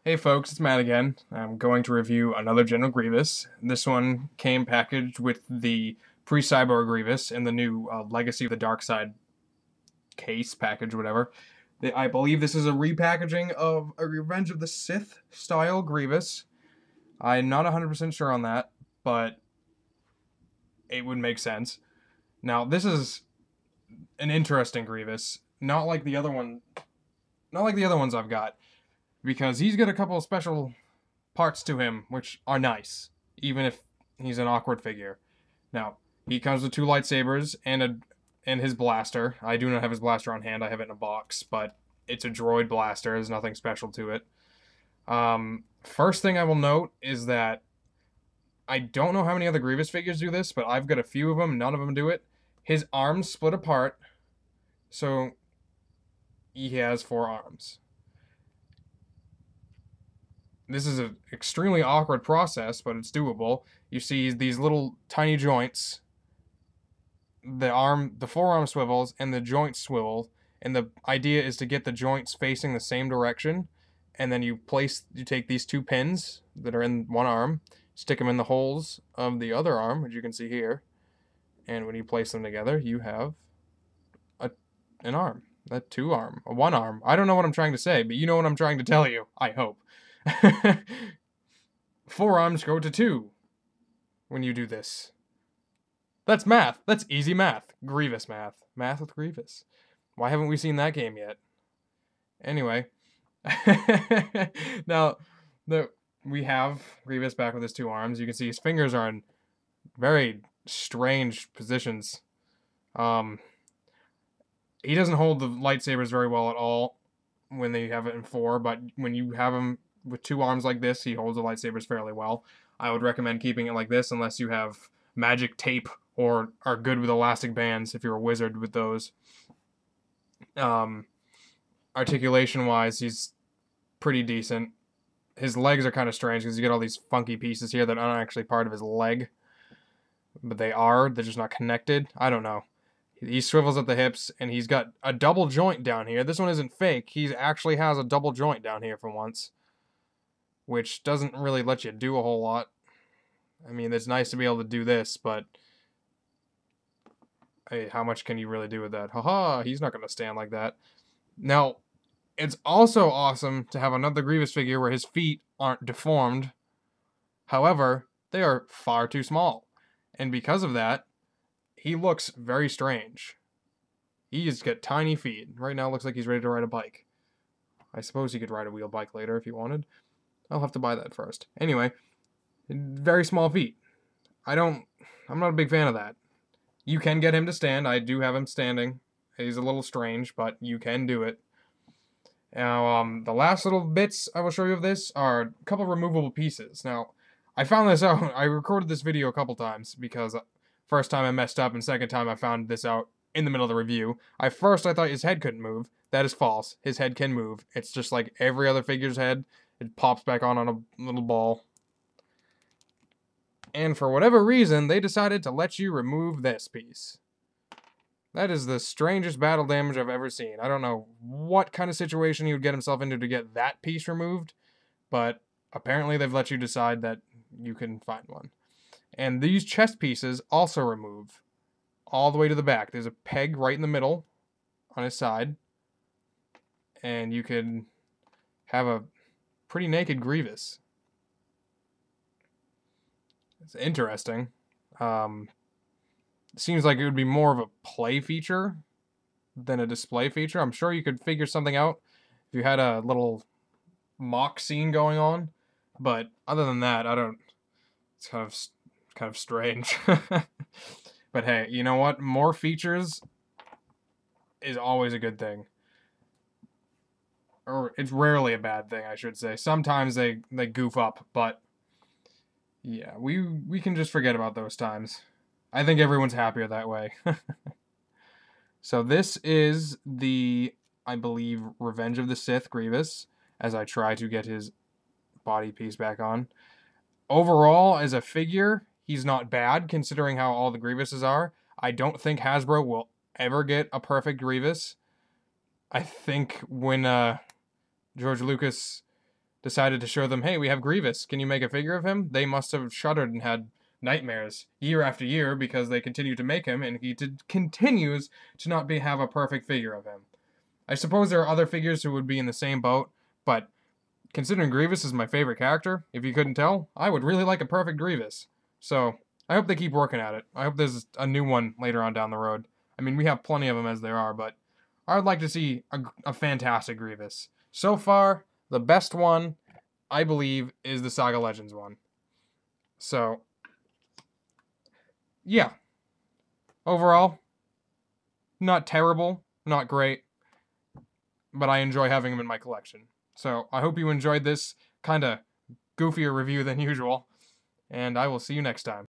Hey folks, it's Matt again. I'm going to review another General Grievous. This one came packaged with the Pre-Cyborg Grievous and the new Legacy of the Dark Side case package, whatever. I believe this is a repackaging of a Revenge of the Sith style Grievous. I'm not 100% sure on that, but it would make sense. Now, this is an interesting Grievous, not like the other ones I've got, because he's got a couple of special parts to him which are nice, even if he's an awkward figure. Now, he comes with two lightsabers and his blaster. I do not have his blaster on hand, I have it in a box, but it's a droid blaster, there's nothing special to it. First thing I will note is that I don't know how many other Grievous figures do this, but I've got a few of them, none of them do it. His arms split apart, so he has 4 arms. This is an extremely awkward process, but it's doable. You see these little tiny joints. The forearm swivels and the joints swivel, and the idea is to get the joints facing the same direction, and then you take these 2 pins that are in one arm, stick them in the holes of the other arm, which you can see here, and when you place them together, you have an arm, a 2-arm, a 1-arm. I don't know what I'm trying to say, but you know what I'm trying to tell you, I hope. 4 arms go to 2 when you do this. That's math. That's easy math. Grievous math. Math with Grievous. Why haven't we seen that game yet? Anyway. Now, we have Grievous back with his 2 arms. You can see his fingers are in very strange positions. He doesn't hold the lightsabers very well at all when they have it in 4, but when you have him with 2 arms like this, he holds the lightsabers fairly well. I would recommend keeping it like this unless you have magic tape or are good with elastic bands if you're a wizard with those. Articulation-wise, he's pretty decent. His legs are kind of strange because you get all these funky pieces here that aren't actually part of his leg. But they're just not connected. I don't know. He swivels at the hips, and he's got a double joint down here. This one isn't fake. He actually has a double joint down here for once, which doesn't really let you do a whole lot. I mean, it's nice to be able to do this, but hey, how much can you really do with that? Haha, he's not going to stand like that. Now, it's also awesome to have another Grievous figure where his feet aren't deformed. However, they are far too small. And because of that, he looks very strange. He's got tiny feet. Right now it looks like he's ready to ride a bike. I suppose he could ride a wheel bike later if he wanted. I'll have to buy that first. Anyway, very small feet. I'm not a big fan of that. You can get him to stand. I do have him standing. He's a little strange, but you can do it. Now, the last little bits I will show you of this are a couple removable pieces. Now, I found this out. I recorded this video a couple times because first time I messed up and second time I found this out in the middle of the review. I thought his head couldn't move. That is false. His head can move. It's just like every other figure's head. It pops back on a little ball. And for whatever reason, they decided to let you remove this piece. That is the strangest battle damage I've ever seen. I don't know what kind of situation he would get himself into to get that piece removed, but apparently they've let you decide that you can find one. And these chest pieces also remove all the way to the back. There's a peg right in the middle on his side, and you can have a pretty naked Grievous. It's interesting. Seems like it would be more of a play feature than a display feature. I'm sure you could figure something out if you had a little mock scene going on, but other than that, it's kind of strange. But hey, you know what? More features is always a good thing. Or it's rarely a bad thing, I should say. Sometimes they goof up, but yeah, we can just forget about those times. I think everyone's happier that way. So this is the, I believe, Revenge of the Sith Grievous, as I try to get his body piece back on. Overall, as a figure, he's not bad, considering how all the Grievouses are. I don't think Hasbro will ever get a perfect Grievous. I think when George Lucas decided to show them, hey, we have Grievous. Can you make a figure of him? They must have shuddered and had nightmares year after year because they continue to make him, and he continues to not have a perfect figure of him. I suppose there are other figures who would be in the same boat, but considering Grievous is my favorite character, if you couldn't tell, I would really like a perfect Grievous. So, I hope they keep working at it. I hope there's a new one later on down the road. I mean, we have plenty of them as there are, but I would like to see a fantastic Grievous. So far, the best one, I believe, is the Saga Legends one. So, yeah. Overall, not terrible, not great, but I enjoy having them in my collection. So, I hope you enjoyed this kind of goofier review than usual, and I will see you next time.